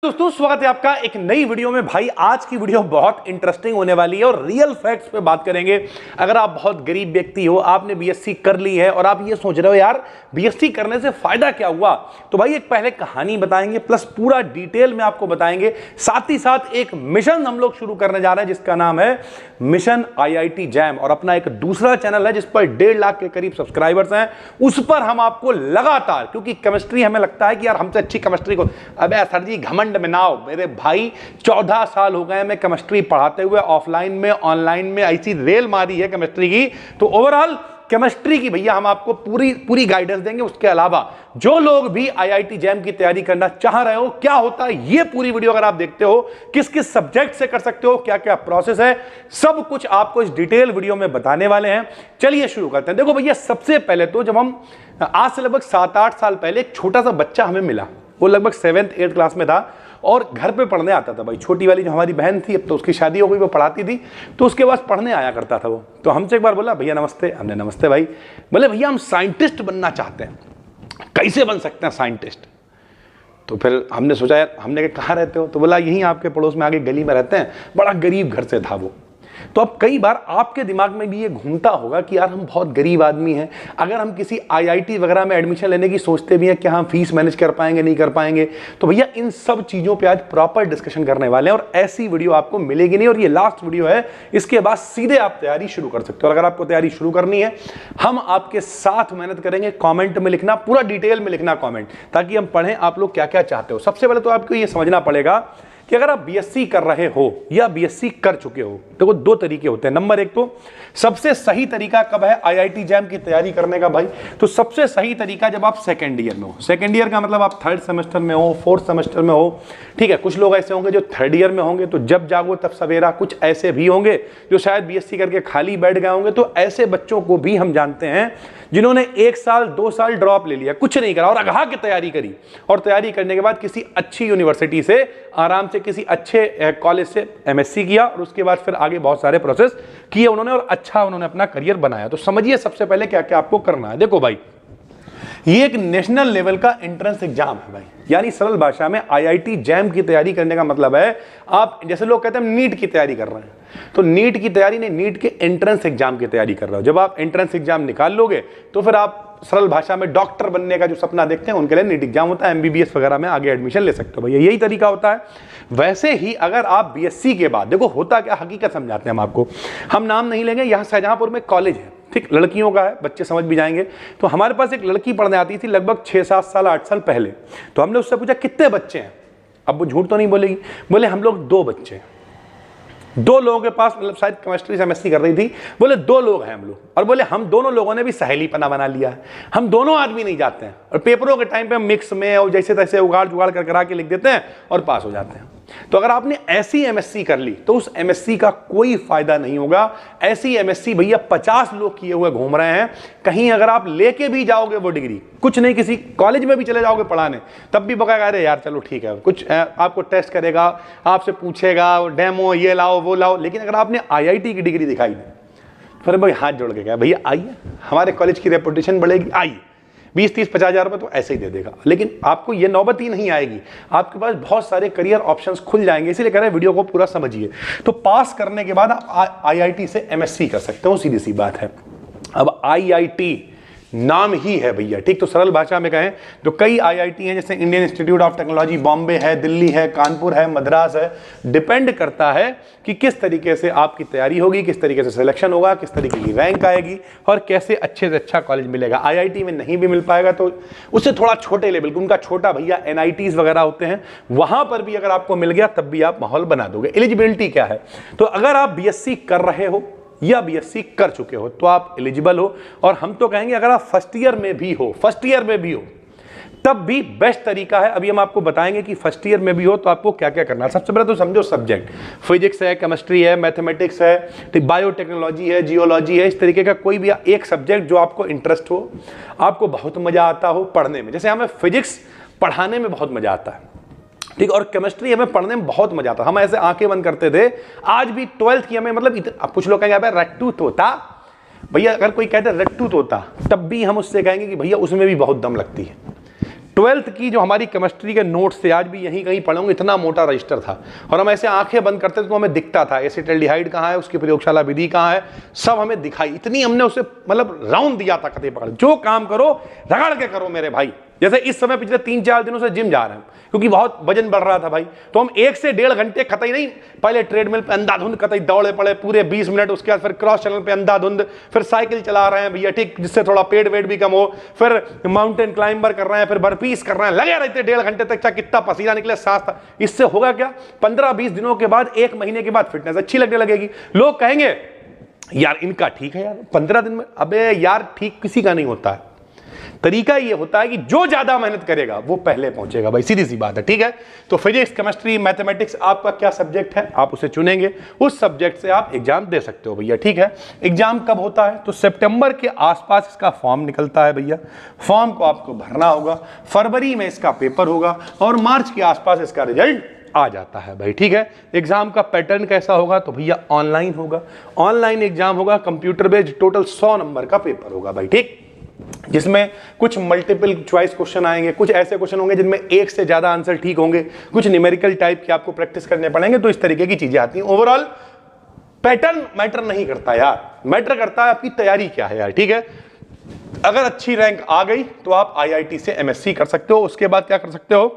दोस्तों स्वागत है आपका एक नई वीडियो में। भाई आज की वीडियो बहुत इंटरेस्टिंग होने वाली है और रियल फैक्ट्स पे बात करेंगे। अगर आप बहुत गरीब व्यक्ति हो, आपने बीएससी कर ली है और आप ये सोच रहे हो यार बीएससी करने से फायदा क्या हुआ, तो भाई एक पहले कहानी बताएंगे प्लस पूरा डिटेल में आपको बताएंगे। साथ ही साथ एक मिशन हम लोग शुरू करने जा रहे हैं जिसका नाम है मिशन आईआईटी जैम, और अपना एक दूसरा चैनल है जिस पर 1.5 लाख के करीब सब्सक्राइबर्स हैं। उस पर हम आपको लगातार, क्योंकि केमिस्ट्री हमें लगता है कि यार हमसे अच्छी केमिस्ट्री को, अबे सर जी घमंड में ना हो मेरे भाई, 14 साल हो गए मैं केमिस्ट्री पढ़ाते हुए, ऑफलाइन में ऑनलाइन में ऐसी रेल मारी है केमिस्ट्री की। तो ओवरऑल केमिस्ट्री की भैया हम आपको पूरी गाइडेंस देंगे। उसके अलावा जो लोग भी आईआईटी जैम की तैयारी करना चाह रहे हो, क्या होता है ये पूरी वीडियो अगर आप देखते हो, किस किस सब्जेक्ट से कर सकते हो, क्या क्या प्रोसेस है, सब कुछ आपको इस डिटेल वीडियो में बताने वाले हैं। चलिए शुरू करते हैं। देखो भैया सबसे पहले तो जब हम आज से लगभग 7-8 साल पहले एक छोटा सा बच्चा हमें मिला, वो लगभग 7th-8th क्लास में था और घर पे पढ़ने आता था। भाई छोटी वाली जो हमारी बहन थी, अब तो उसकी शादी हो गई, वो पढ़ाती थी, तो उसके पास पढ़ने आया करता था वो। तो हमसे एक बार बोला भैया नमस्ते। हमने नमस्ते भाई। बोले भैया हम साइंटिस्ट बनना चाहते हैं, कैसे बन सकते हैं साइंटिस्ट? तो फिर हमने सोचा यार, हमने कहा कहाँ रहते हो? तो बोला यहीं आपके पड़ोस में आगे गली में रहते हैं। बड़ा गरीब घर से था वो। तो अब कई बार आपके दिमाग में भी ये घूमता होगा कि यार हम बहुत गरीब आदमी हैं, अगर हम किसी आईआईटी वगैरह में एडमिशन लेने की सोचते भी हैं, क्या हम फीस मैनेज कर पाएंगे नहीं कर पाएंगे? तो भैया इन सब चीज़ों पे आज प्रॉपर डिस्कशन करने वाले हैं और ऐसी वीडियो आपको मिलेगी नहीं, और ये लास्ट वीडियो है। इसके बाद सीधे आप तैयारी शुरू कर सकते हो। और अगर आपको तैयारी शुरू करनी है, हम आपके साथ मेहनत करेंगे। कॉमेंट में लिखना, पूरा डिटेल में लिखना कॉमेंट, ताकि हम पढ़ें आप लोग क्या क्या चाहते हो। सबसे पहले तो आपको ये समझना पड़ेगा कि अगर आप बीएससी कर रहे हो या बीएससी कर चुके हो, देखो दो तरीके होते हैं। नंबर एक, तो सबसे सही तरीका कब है आईआईटी जैम की तैयारी करने का भाई? तो सबसे सही तरीका जब आप सेकेंड ईयर में हो। सेकेंड ईयर का मतलब आप 3rd सेमेस्टर में हो, 4th सेमेस्टर में हो, ठीक है। कुछ लोग ऐसे होंगे जो 3rd ईयर में होंगे, तो जब जागो तब सवेरा। कुछ ऐसे भी होंगे जो शायद बीएससी करके खाली बैठ गए होंगे। तो ऐसे बच्चों को भी हम जानते हैं जिन्होंने 1 साल 2 साल ड्रॉप ले लिया, कुछ नहीं करा और अगाह की तैयारी करी, और तैयारी करने के बाद किसी अच्छी यूनिवर्सिटी से आराम से किसी अच्छे कॉलेज से एमएससी किया, और उसके बाद फिर आगे बहुत सारे प्रोसेस किए उन्होंने और अच्छा उन्होंने अपना करियर बनाया। तो समझिए सबसे पहले क्या क्या आपको करना है। देखो भाई, ये एक नेशनल लेवल का एंट्रेंस एग्जाम है भाई, यानी सरल भाषा में आईआईटी जैम की तैयारी करने का मतलब है आप, जैसे लोग कहते हैं नीट की तैयारी कर रहे हैं, तो नीट की तैयारी नहीं, नीट के एंट्रेंस एग्जाम की तैयारी कर रहे हो। जब आप एंट्रेंस एग्जाम निकाल लोगे तो फिर आप सरल भाषा में डॉक्टर बनने का जो सपना देखते हैं उनके लिए नीट एग्जाम होता है, एमबीबीएस वगैरह में आगे एडमिशन ले सकते हो भैया, यही तरीका होता है। वैसे ही अगर आप बीएससी के बाद, देखो होता क्या, हकीकत समझाते हैं हम आपको। हम नाम नहीं लेंगे, यहाँ शाहजहांपुर में कॉलेज है, ठीक, लड़कियों का है, बच्चे समझ भी जाएंगे। तो हमारे पास एक लड़की पढ़ने आती थी लगभग 6-7 साल 8 साल पहले। तो हमने उससे पूछा कितने बच्चे हैं? अब वो झूठ तो नहीं बोलेगी, बोले हम लोग 2 बच्चे हैं। 2 लोगों के पास, मतलब शायद केमिस्ट्री से एमएससी कर रही थी, बोले 2 लोग हैं हम लोग, और बोले हम दोनों लोगों ने भी सहेली पना बना लिया है, हम दोनों आदमी नहीं जाते हैं, और पेपरों के टाइम पे मिक्स में और जैसे तैसे उगाड़ जुगाड़ कर करा के लिख देते हैं और पास हो जाते हैं। तो अगर आपने ऐसी एमएससी कर ली तो उस एमएससी का कोई फायदा नहीं होगा। ऐसी एमएससी भैया 50 लोग किए हुए घूम रहे हैं। कहीं अगर आप लेके भी जाओगे वो डिग्री, कुछ नहीं, किसी कॉलेज में भी चले जाओगे पढ़ाने, तब भी बकाया अरे यार चलो ठीक है, कुछ आपको टेस्ट करेगा, आपसे पूछेगा डेमो, ये लाओ वो लाओ। लेकिन अगर आपने आईआईटी की डिग्री दिखाई, फिर भाई हाथ जोड़ के कहा भैया आइए, हमारे कॉलेज की रेपुटेशन बढ़ेगी, आइए, 20-30-50 हज़ार रुपये तो ऐसे ही दे देगा। लेकिन आपको ये नौबत ही नहीं आएगी, आपके पास बहुत सारे करियर ऑप्शंस खुल जाएंगे। इसीलिए कह रहे हैं वीडियो को पूरा समझिए। तो पास करने के बाद आप आईआईटी से एमएससी कर सकते हो, सीधी सी बात है। अब आईआईटी नाम ही है भैया, ठीक, तो सरल भाषा में कहें तो कई आईआईटी हैं, जैसे Indian institute of technology Bombay है, दिल्ली है, कानपुर है, मद्रास है। डिपेंड करता है कि किस तरीके से आपकी तैयारी होगी, किस तरीके से सिलेक्शन होगा, किस तरीके की रैंक आएगी और कैसे अच्छे से अच्छा कॉलेज मिलेगा। आईआईटी में नहीं भी मिल पाएगा तो उससे थोड़ा छोटे लेवल, उनका छोटा भैया एनआईटीज वगैरह होते हैं, वहां पर भी अगर आपको मिल गया तब भी आप माहौल बना दोगे। एलिजिबिलिटी क्या है? तो अगर आप बीएससी कर रहे हो या बीएससी कर चुके हो तो आप एलिजिबल हो, और हम तो कहेंगे अगर आप फर्स्ट ईयर में भी हो तब भी बेस्ट तरीका है। अभी हम आपको बताएंगे कि फर्स्ट ईयर में भी हो तो आपको क्या क्या करना है। सबसे पहले तो समझो सब्जेक्ट, फिजिक्स है, केमिस्ट्री है, मैथमेटिक्स है, ठीक, बायोटेक्नोलॉजी है, जियोलॉजी है, इस तरीके का कोई भी एक सब्जेक्ट जो आपको इंटरेस्ट हो, आपको बहुत मजा आता हो पढ़ने में। जैसे हमें फिजिक्स पढ़ाने में बहुत मजा आता है, ठीक, और केमिस्ट्री हमें पढ़ने में बहुत मजा आता, हम ऐसे आंखें बंद करते थे। आज भी 12th की हमें, मतलब अब कुछ लोग कहेंगे रट्टू तोता, भैया अगर कोई कहते रट्टू तोता तब भी हम उससे कहेंगे कि भैया उसमें भी बहुत दम लगती है। 12th की जो हमारी केमिस्ट्री के नोट्स थे, आज भी यहीं कहीं पढ़े होंगे, इतना मोटा रजिस्टर था और हम ऐसे आंखें बंद करते थे तो हमें दिखता था एसिटाल्डिहाइड कहाँ है, उसकी प्रयोगशाला विधि कहाँ है, सब हमें दिखाई। इतनी हमने उसे मतलब राउंड दिया था, कते पकड़, जो काम करो रगड़ के करो मेरे भाई। जैसे इस समय पिछले 3-4 दिनों से जिम जा रहे हैं क्योंकि बहुत वजन बढ़ रहा था भाई, तो हम 1 से 1.5 घंटे कतई नहीं, पहले ट्रेडमिल पे अंधाधुंध कतई दौड़े पड़े पूरे 20 मिनट, उसके बाद फिर क्रॉस चैनल पे अंधाधुंध, फिर साइकिल चला रहे हैं भैया ठीक, जिससे थोड़ा पेट वेट भी कम हो, फिर माउंटेन क्लाइंबर कर रहे हैं, फिर बर्पीस कर रहे हैं, लगे रहते 1.5 घंटे तक, चाहे कितना पसीना निकले, सांस था। इससे होगा क्या, 15-20 दिनों के बाद, 1 महीने के बाद फिटनेस अच्छी लगने लगेगी। लोग कहेंगे यार इनका ठीक है यार 15 दिन में, अबे यार ठीक किसी का नहीं होता है। तरीका ये होता है कि जो ज्यादा मेहनत करेगा वो पहले पहुंचेगा भाई, सीधी सी बात है, ठीक है। तो फिजिक्स, केमिस्ट्री, मैथमेटिक्स आपका क्या सब्जेक्ट है, आप उसे चुनेंगे, उस सब्जेक्ट से आप एग्जाम दे सकते हो भैया, ठीक है। एग्जाम कब होता है, तो सितंबर के आसपास इसका फॉर्म निकलता है भैया, फॉर्म को आपको भरना होगा, फरवरी में इसका पेपर होगा और मार्च के आसपास इसका रिजल्ट आ जाता है भाई, ठीक है। एग्जाम का पैटर्न कैसा होगा, तो भैया ऑनलाइन होगा, ऑनलाइन एग्जाम होगा, कंप्यूटर बेस्ड, टोटल 100 नंबर का पेपर होगा भाई, ठीक, जिसमें कुछ मल्टीपल चॉइस क्वेश्चन आएंगे, कुछ ऐसे क्वेश्चन होंगे जिनमें 1 से ज्यादा आंसर ठीक होंगे, कुछ न्यूमेरिकल टाइप के आपको प्रैक्टिस करने पड़ेंगे, तो इस तरीके की चीजें आती हैं। ओवरऑल पैटर्न मैटर नहीं करता यार, मैटर करता है आपकी तैयारी क्या है यार, ठीक है। अगर अच्छी रैंक आ गई तो आप IIT से MSc कर सकते हो, उसके बाद क्या कर सकते हो,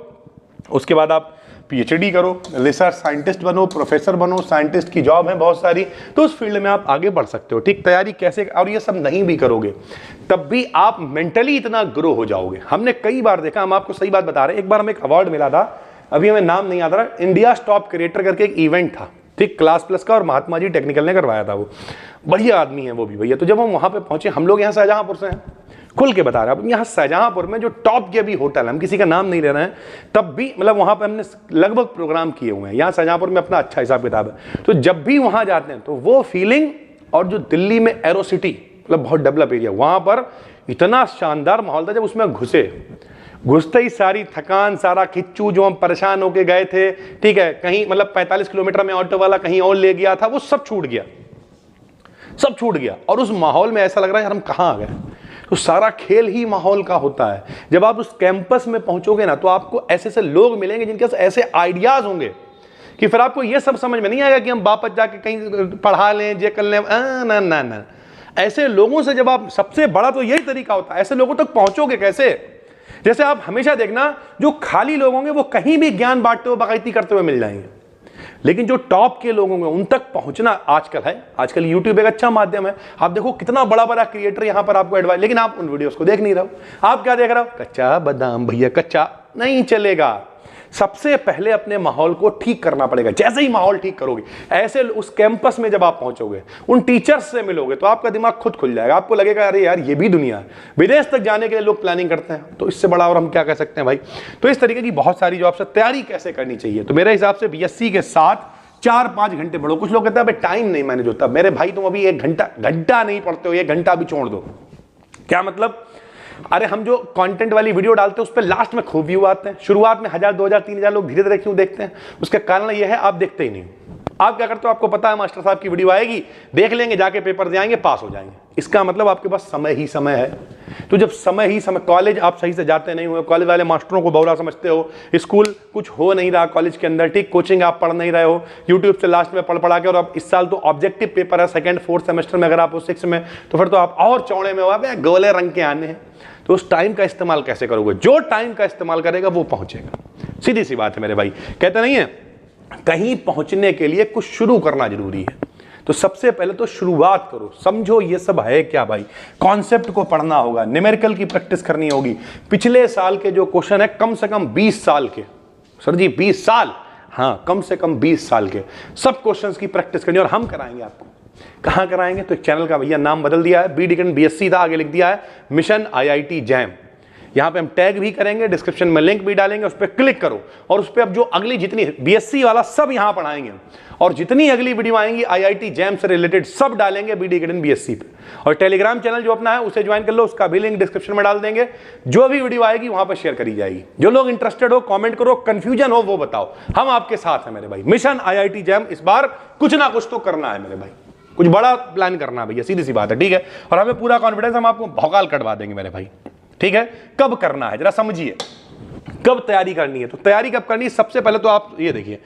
उसके बाद आप PhD करो, रिसर्च साइंटिस्ट बनो, प्रोफेसर बनो, साइंटिस्ट की जॉब है बहुत सारी, तो उस फील्ड में आप आगे बढ़ सकते हो, ठीक। तैयारी कैसे, और ये सब नहीं भी करोगे तब भी आप मेंटली इतना ग्रो हो जाओगे। हमने कई बार देखा, हम आपको सही बात बता रहे हैं, एक बार हमें एक अवार्ड मिला था, अभी हमें नाम नहीं याद रहा, इंडिया टॉप क्रिएटर करके एक इवेंट था, ठीक, क्लास प्लस का, और महात्मा जी टेक्निकल ने करवाया था, वो बढ़िया आदमी है वो भी भैया। तो जब हम वहां पे पहुंचे, हम लोग यहाँ शाहजहांपुर से हैं, खुल के बता रहे हैं, अब यहाँ शाहजहांपुर में जो टॉप के भी होटल है, हम किसी का नाम नहीं ले रहे हैं, तब भी मतलब वहाँ पे हमने लगभग प्रोग्राम किए हुए हैं, यहाँ शाहजहांपुर में अपना अच्छा हिसाब किताब है, तो जब भी वहाँ जाते हैं तो वो फीलिंग, और जो दिल्ली में एरो सिटी मतलब बहुत डेवलप एरिया, वहाँ पर इतना शानदार माहौल था, जब उसमें घुसते ही सारी थकान, सारा खिच्चू जो हम परेशान होके गए थे, ठीक है, कहीं मतलब 45 किलोमीटर में ऑटो वाला कहीं और ले गया था, वो सब छूट गया, सब छूट गया, और उस माहौल में ऐसा लग रहा है यार हम कहाँ आ गए। तो सारा खेल ही माहौल का होता है। जब आप उस कैंपस में पहुंचोगे ना, तो आपको ऐसे ऐसे लोग मिलेंगे जिनके पास ऐसे आइडियाज होंगे कि फिर आपको ये सब समझ में नहीं आएगा कि हम वापस जाके कहीं पढ़ा लें, जे कर लें, ना ना ना। ऐसे लोगों से जब आप, सबसे बड़ा तो यही तरीका होता है, ऐसे लोगों तक पहुंचोगे कैसे। जैसे आप हमेशा देखना, जो खाली लोग होंगे वो कहीं भी ज्ञान बांटते हुए, बाकायदगी करते हुए मिल जाएंगे, लेकिन जो टॉप के लोग होंगे उन तक पहुंचना आजकल है, आजकल यूट्यूब एक अच्छा माध्यम है। आप देखो कितना बड़ा बड़ा क्रिएटर यहां पर आपको एडवाइस, लेकिन आप उन वीडियोस को देख नहीं रहे हो। आप क्या देख रहे हो, कच्चा बादाम भैया, कच्चा नहीं चलेगा। सबसे पहले अपने माहौल को ठीक करना पड़ेगा। जैसे ही माहौल ठीक करोगे, ऐसे उस कैंपस में जब आप पहुंचोगे, उन टीचर्स से मिलोगे, तो आपका दिमाग खुद खुल जाएगा। आपको लगेगा अरे यार ये भी दुनिया है, विदेश तक जाने के लिए लोग प्लानिंग करते हैं, तो इससे बड़ा और हम क्या कह सकते हैं भाई। तो इस तरीके की बहुत सारी जॉब से तैयारी कैसे करनी चाहिए, तो मेरे हिसाब से BSc के साथ 4-5 घंटे पढ़ो। कुछ लोग कहते हैं भाई टाइम नहीं मैनेज होता। मेरे भाई तुम अभी 1 घंटा नहीं पढ़ते हो, 1 घंटा भी छोड़ दो। क्या मतलब, अरे हम जो कंटेंट वाली वीडियो डालते हैं उस पर लास्ट में खूब व्यू आते हैं, शुरुआत में 1000, 2000, 3000 लोग धीरे धीरे क्यों देखते हैं, उसका कारण यह है आप देखते ही नहीं। आप क्या करते हो, आपको पता है मास्टर साहब की वीडियो आएगी, देख लेंगे, जाके पेपर दे आएंगे, पास हो जाएंगे। इसका मतलब आपके पास समय ही समय है। तो जब समय ही समय, कॉलेज आप सही से जाते नहीं हुए, कॉलेज वाले मास्टरों को बौरा समझते हो, स्कूल कुछ हो नहीं रहा कॉलेज के अंदर, ठीक, कोचिंग आप पढ़ नहीं रहे हो, यूट्यूब से लास्ट में पढ़ा के, और अब इस साल तो ऑब्जेक्टिव पेपर है 2nd 4th सेमेस्टर में, अगर आप हो 6 में, तो फिर तो आप और चौड़े में हो, गोले रंग के आने हैं। तो उस टाइम का इस्तेमाल कैसे करोगे, जो टाइम का इस्तेमाल करेगा वो पहुंचेगा। सीधी सी बात है मेरे भाई, कहते नहीं है कहीं पहुंचने के लिए कुछ शुरू करना जरूरी है। तो सबसे पहले तो शुरुआत करो, समझो ये सब है क्या भाई। कॉन्सेप्ट को पढ़ना होगा, न्यूमेरिकल की प्रैक्टिस करनी होगी। पिछले साल के जो क्वेश्चन है, कम से कम 20 साल के, सर जी 20 साल, हाँ कम से कम 20 साल के सब क्वेश्चंस की प्रैक्टिस करनी, और हम कराएंगे आपको। कहाँ कराएंगे, तो एक चैनल का भैया नाम बदल दिया है, BSc था, आगे लिख दिया है मिशन IIT जैम। यहाँ पे हम टैग भी करेंगे, डिस्क्रिप्शन में लिंक भी डालेंगे, उस पर क्लिक करो, और उस पर अब जो अगली जितनी BSc वाला सब यहाँ पढ़ाएंगे, और जितनी अगली वीडियो आएंगी IIT जैम से रिलेटेड सब डालेंगे BSc पे। और टेलीग्राम चैनल जो अपना है उसे ज्वाइन कर लो, उसका भी लिंक डिस्क्रिप्शन में डाल देंगे। जो भी वीडियो आएगी वहां पर शेयर करी जाएगी। जो लोग इंटरेस्टेड हो कमेंट करो, कंफ्यूजन हो वो बताओ, हम आपके साथ हैं मेरे भाई। मिशन IIT जैम, इस बार कुछ ना कुछ तो करना है मेरे भाई, कुछ बड़ा प्लान करना है भैया, सीधी सी बात है, ठीक है। और हमें पूरा कॉन्फिडेंस, हम आपको भौकाल कटवा देंगे मेरे भाई, ठीक है। कब करना है जरा समझिए, कब तैयारी करनी है? तो तैयारी कब करनी है? सबसे पहले तो आप ये देखिए,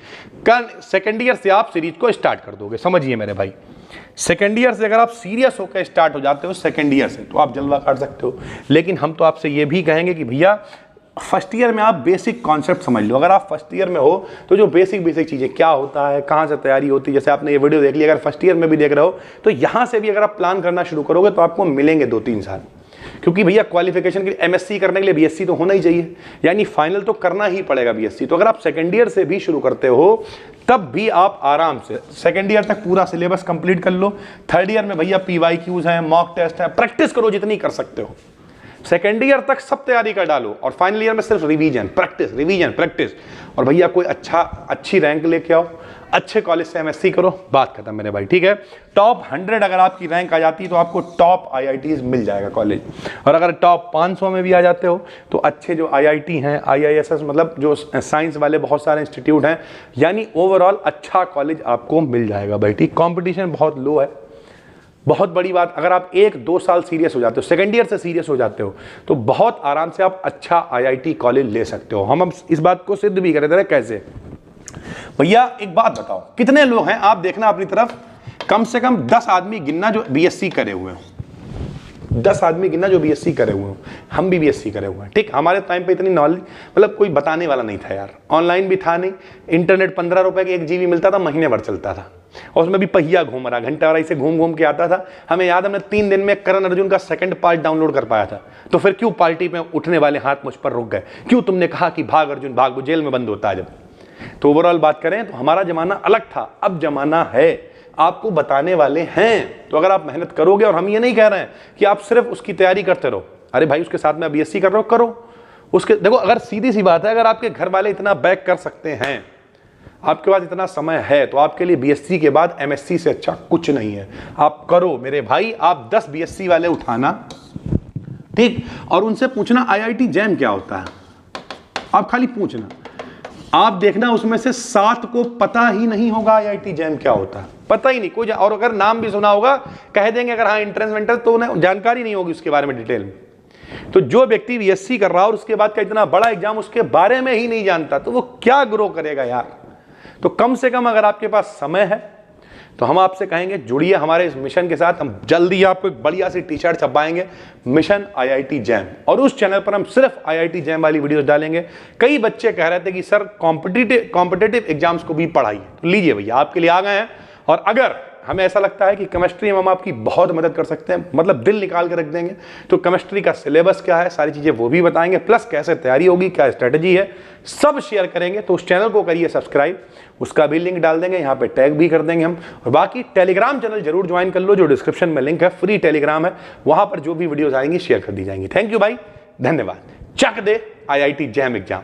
कल सेकेंड ईयर से आप सीरीज को स्टार्ट कर दोगे। समझिए मेरे भाई, सेकेंड ईयर से अगर आप सीरियस होकर स्टार्ट हो जाते हो सेकेंड ईयर से, तो आप जलवा काट सकते हो। लेकिन हम तो आपसे ये भी कहेंगे कि भैया फर्स्ट ईयर में आप बेसिक कॉन्सेप्ट समझ लो। अगर आप फर्स्ट ईयर में हो तो जो बेसिक चीज़ें क्या होता है, कहाँ से तैयारी होती है, जैसे आपने ये वीडियो देख ली, अगर फर्स्ट ईयर में भी देख रहे हो तो यहाँ से भी अगर आप प्लान करना शुरू करोगे तो आपको मिलेंगे 2-3 साल। क्योंकि भैया क्वालिफिकेशन के लिए एमएससी करने के लिए बीएससी तो होना ही चाहिए, यानी फाइनल तो करना ही पड़ेगा बीएससी। तो अगर आप सेकेंड ईयर से भी शुरू करते हो तब भी आप आराम से सेकेंड ईयर तक पूरा सिलेबस कंप्लीट कर लो। थर्ड ईयर में भैया PYQs हैं, मॉक टेस्ट है, प्रैक्टिस करो जितनी कर सकते हो। सेकेंड ईयर तक सब तैयारी कर डालो और फाइनल ईयर में सिर्फ रिवीजन प्रैक्टिस। और भैया कोई अच्छी रैंक लेके आओ, अच्छे कॉलेज से एमएससी करो, बात खत्म मेरे भाई, ठीक है। टॉप 100 अगर आपकी रैंक आ जाती है तो आपको टॉप IITs मिल जाएगा कॉलेज। और अगर टॉप 500 में भी आ जाते हो तो अच्छे जो IIT हैं, IISS मतलब जो साइंस वाले बहुत सारे इंस्टीट्यूट हैं, यानी ओवरऑल अच्छा कॉलेज आपको मिल जाएगा भाई, ठीक। कॉम्पिटिशन बहुत लो है। बहुत बड़ी बात, अगर आप 1-2 साल सीरियस हो जाते हो, सेकेंड ईयर से सीरियस हो जाते हो तो बहुत आराम से आप अच्छा IIT कॉलेज ले सकते हो। हम अब इस बात को सिद्ध भी कर रहे थे। कैसे भैया, एक बात बताओ, कितने लोग हैं आप देखना अपनी तरफ, कम से कम 10 आदमी गिनना जो BSc करे हुए हो, 10 आदमी गिनना जो BSc करे हुए हो। हम भी BSc करे हुए हैं, ठीक। हमारे टाइम पे इतनी नॉलेज मतलब कोई बताने वाला नहीं था यार, ऑनलाइन भी था नहीं, इंटरनेट 15 रुपए के 1 GB मिलता था, महीने भर चलता था, और उसमें भी पहिया घूम रहा, घंटा और ऐसे घूम घूम के आता था। हमें याद, हमने 3 दिन में करण अर्जुन का 2nd पार्ट डाउनलोड कर पाया था। तो फिर क्यों पार्टी में उठने वाले हाथ मुझ पर रुक गए? क्यों तुमने कहा कि भाग अर्जुन भाग, वो जेल में बंद होता है जब। तो ओवरऑल बात करें तो हमारा जमाना अलग था, अब जमाना है, आपको बताने वाले हैं। तो अगर आप मेहनत करोगे, और हम ये नहीं कह रहे हैं कि आप सिर्फ उसकी तैयारी करते रहो, अरे भाई उसके साथ में BSc कर रहे हो, करो उसके। देखो, अगर सीधी सी बात है, अगर आपके घर वाले इतना बैक कर सकते हैं, आपके पास इतना समय है, तो आपके लिए BSc के बाद MSc से अच्छा कुछ नहीं है। आप करो मेरे भाई, आप 10 BSc वाले उठाना, ठीक, और उनसे पूछना IIT जैम क्या होता है। आप खाली पूछना, आप देखना उसमें से 7 को पता ही नहीं होगा IIT जैम क्या होता है, पता ही नहीं कोई। और अगर नाम भी सुना होगा कह देंगे अगर हाँ एंट्रेंस वेंट्रेंस, तो उन्हें जानकारी नहीं होगी उसके बारे में डिटेल में। तो जो व्यक्ति BSc कर रहा है और उसके बाद का इतना बड़ा एग्जाम उसके बारे में ही नहीं जानता, तो वो क्या ग्रो करेगा यार। तो कम से कम अगर आपके पास समय है तो हम आपसे कहेंगे जुड़िए हमारे इस मिशन के साथ। हम जल्दी आपको एक बढ़िया सी टी-शर्ट छपाएंगे, मिशन IIT जैम, और उस चैनल पर हम सिर्फ IIT जैम वाली वीडियोस डालेंगे। कई बच्चे कह रहे थे कि सर कॉम्पिटिटिव एग्जाम्स को भी पढ़ाइए, तो लीजिए भैया आपके लिए आ गए हैं। और अगर हमें ऐसा लगता है कि केमिस्ट्री में हम आपकी बहुत मदद कर सकते हैं, मतलब दिल निकाल के रख देंगे, तो केमिस्ट्री का सिलेबस क्या है, सारी चीज़ें वो भी बताएंगे, प्लस कैसे तैयारी होगी, क्या स्ट्रेटजी है, सब शेयर करेंगे। तो उस चैनल को करिए सब्सक्राइब, उसका भी लिंक डाल देंगे, यहाँ पे टैग भी कर देंगे हम। और बाकी टेलीग्राम चैनल जरूर ज्वाइन कर लो, जो डिस्क्रिप्शन में लिंक है, फ्री टेलीग्राम है, वहाँ पर जो भी वीडियोज़ आएंगी शेयर कर दी जाएंगी। थैंक यू भाई, धन्यवाद। चक दे IIT जैम एग्जाम।